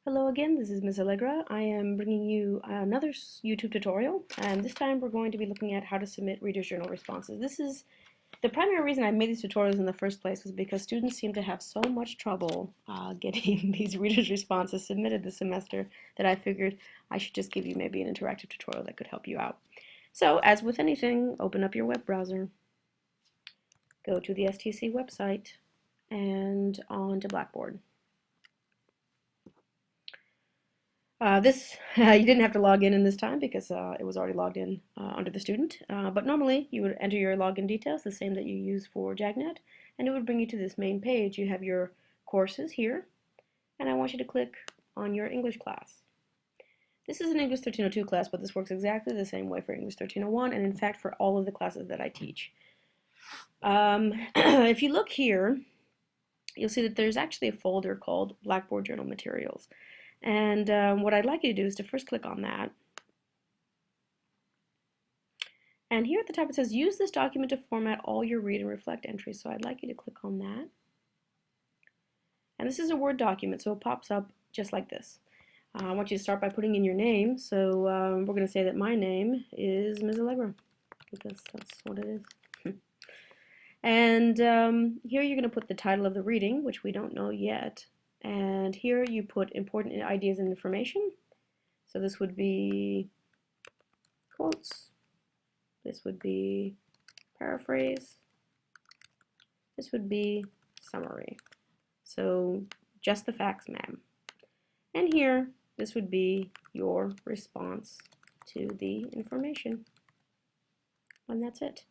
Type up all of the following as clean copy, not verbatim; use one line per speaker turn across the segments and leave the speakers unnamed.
Hello again, this is Ms. Allegra. I am bringing you another YouTube tutorial, and this time we're going to be looking at how to submit Reader's Journal responses. This is the primary reason I made these tutorials in the first place was because students seem to have so much trouble getting these reader's responses submitted this semester that I figured I should just give you maybe an interactive tutorial that could help you out. So, as with anything, open up your web browser, go to the STC website, and on to Blackboard. You didn't have to log in this time because it was already logged in under the student. But normally you would enter your login details, the same that you use for JAGNet, and it would bring you to this main page. You have your courses here, and I want you to click on your English class. This is an English 1302 class, but this works exactly the same way for English 1301, and in fact for all of the classes that I teach. If you look here, you'll see that there's actually a folder called Blackboard Journal Materials. And what I'd like you to do is to first click on that. And here at the top it says, use this document to format all your read and reflect entries. So I'd like you to click on that. And this is a Word document, so it pops up just like this. I want you to start by putting in your name. So we're going to say that my name is Ms. Allegra, because that's what it is. And here you're going to put the title of the reading, which we don't know yet. And here you put important ideas and information. So this would be quotes. This would be paraphrase. This would be summary. So just the facts, ma'am. And here, this would be your response to the information. And that's it.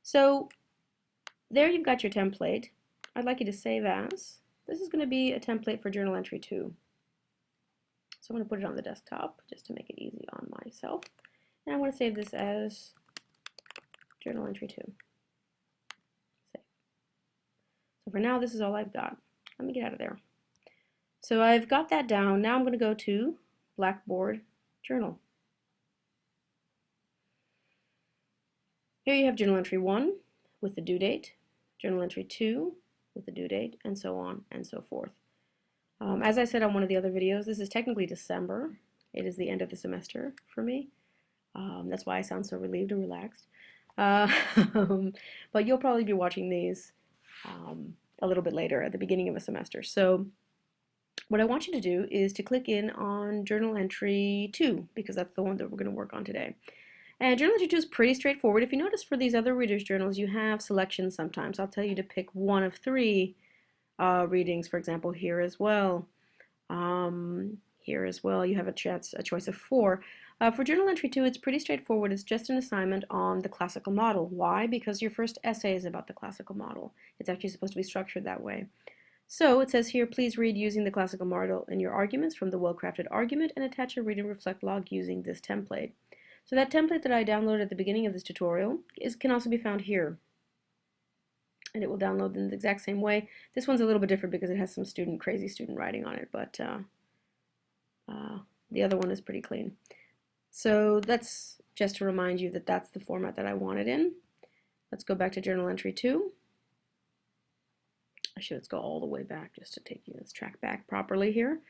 So there you've got your template. I'd like you to save as. This is going to be a template for journal entry 2. So I'm going to put it on the desktop just to make it easy on myself. And I want to save this as journal entry 2. Save. So for now, this is all I've got. Let me get out of there. So I've got that down. Now I'm going to go to Blackboard Journal. Here you have journal entry 1 with the due date, journal entry 2 with the due date, and so on and so forth. As I said on one of the other videos, this is technically December. It is the end of the semester for me. That's why I sound so relieved and relaxed. But you'll probably be watching these a little bit later at the beginning of a semester. So what I want you to do is to click in on journal entry 2, because that's the one that we're going to work on today. And journal entry 2 is pretty straightforward. If you notice for these other readers' journals, you have selections sometimes. I'll tell you to pick one of 3 readings, for example, here as well. Here as well, you have a choice of 4. For journal entry 2, it's pretty straightforward. It's just an assignment on the classical model. Why? Because your first essay is about the classical model. It's actually supposed to be structured that way. So it says here, please read using the classical model in your arguments from the well-crafted argument and attach a read and reflect log using this template. So that template that I downloaded at the beginning of this tutorial can also be found here. And it will download in the exact same way. This one's a little bit different because it has some crazy student writing on it, but the other one is pretty clean. So that's just to remind you that that's the format that I want it in. Let's go back to journal entry 2. Actually, let's go all the way back just to take you, let's track back properly here.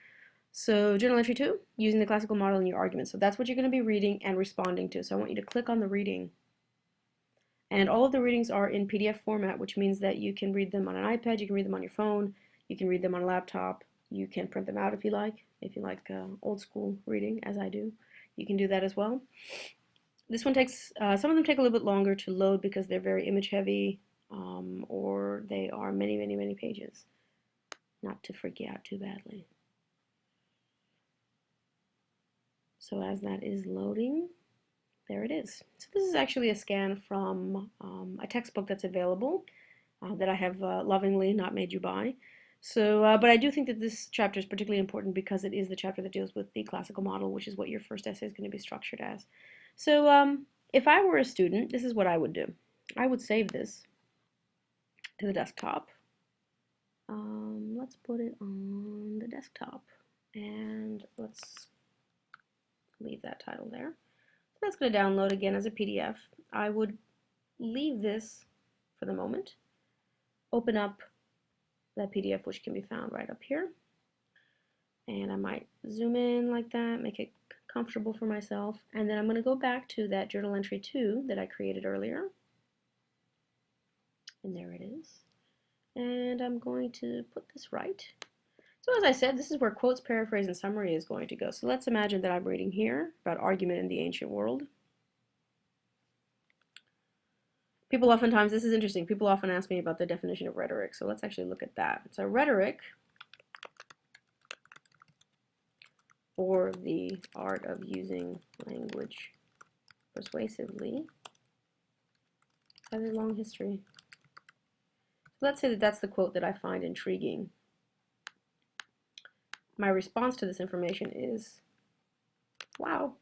So journal entry 2, using the classical model in your argument. So that's what you're going to be reading and responding to. So I want you to click on the reading. And all of the readings are in PDF format, which means that you can read them on an iPad, you can read them on your phone, you can read them on a laptop, you can print them out if you like old school reading, as I do. You can do that as well. This one takes, some of them take a little bit longer to load because they're very image heavy, or they are many pages. Not to freak you out too badly. So as that is loading, there it is. So this is actually a scan from a textbook that's available that I have lovingly not made you buy. So, but I do think that this chapter is particularly important because it is the chapter that deals with the classical model, which is what your first essay is going to be structured as. So if I were a student, this is what I would do. I would save this to the desktop. Let's put it on the desktop, and let's leave that title there. So that's going to download again as a PDF. I would leave this for the moment, open up that PDF, which can be found right up here, And I might zoom in like that, make it comfortable for myself. And then I'm going to go back to that journal entry 2 that I created earlier. And there it is. And I'm going to put this right. So as I said, this is where quotes, paraphrase, and summary is going to go. So let's imagine that I'm reading here about argument in the ancient world. People oftentimes, this is interesting, people often ask me about the definition of rhetoric. So let's actually look at that. So rhetoric, or the art of using language persuasively, has a long history. So let's say that that's the quote that I find intriguing. My response to this information is, wow.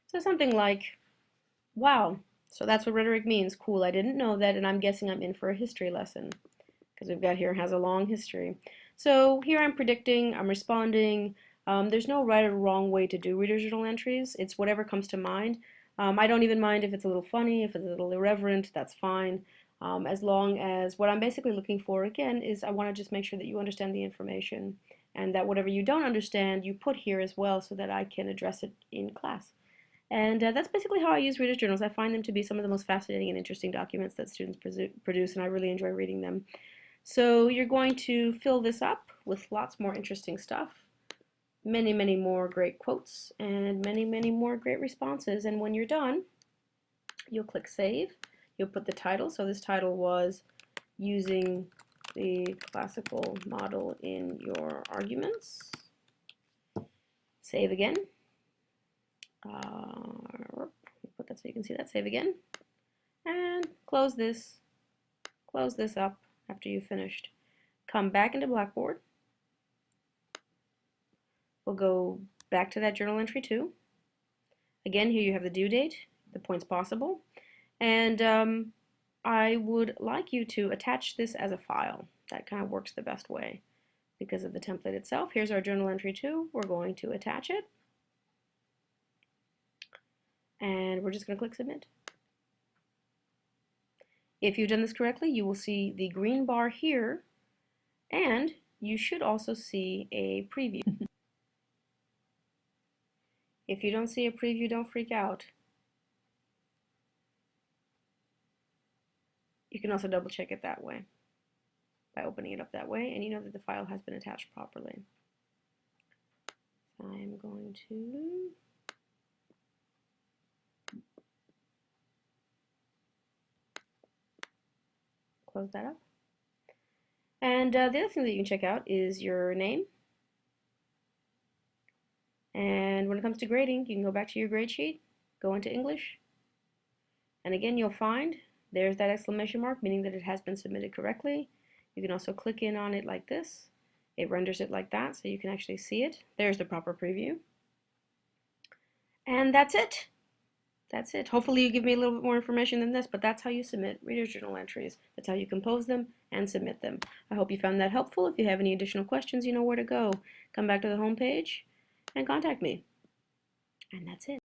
So something like, wow, so that's what rhetoric means. Cool, I didn't know that, and I'm guessing I'm in for a history lesson, because we've got here has a long history. So here I'm predicting, I'm responding. There's no right or wrong way to do reader's journal entries. It's whatever comes to mind. I don't even mind if it's a little funny, if it's a little irreverent, that's fine. As long as what I'm basically looking for, again, is I want to just make sure that you understand the information, and that whatever you don't understand, you put here as well so that I can address it in class. And that's basically how I use reader's journals. I find them to be some of the most fascinating and interesting documents that students produce, and I really enjoy reading them. So you're going to fill this up with lots more interesting stuff, many, many more great quotes, and many, many more great responses. And when you're done, you'll click Save. You'll put the title. So this title was Using the Classical Model in Your Arguments. Save again. Put that so you can see that. Save again. And close this up after you've finished. Come back into Blackboard. We'll go back to that journal entry 2. Again, here you have the due date, the points possible, and I would like you to attach this as a file. That kind of works the best way because of the template itself. Here's our journal entry 2. We're going to attach it, and we're just going to click Submit. If you've done this correctly, you will see the green bar here, and you should also see a preview. If you don't see a preview, don't freak out. You can also double check it that way by opening it up that way, and you know that the file has been attached properly. I'm going to close that up. And the other thing that you can check out is your name. And when it comes to grading, you can go back to your grade sheet, go into English, and again you'll find there's that exclamation mark, meaning that it has been submitted correctly. You can also click in on it like this. It renders it like that, so you can actually see it. There's the proper preview. And that's it. That's it. Hopefully you give me a little bit more information than this, but that's how you submit reader's journal entries. That's how you compose them and submit them. I hope you found that helpful. If you have any additional questions, you know where to go. Come back to the home page and contact me. And that's it.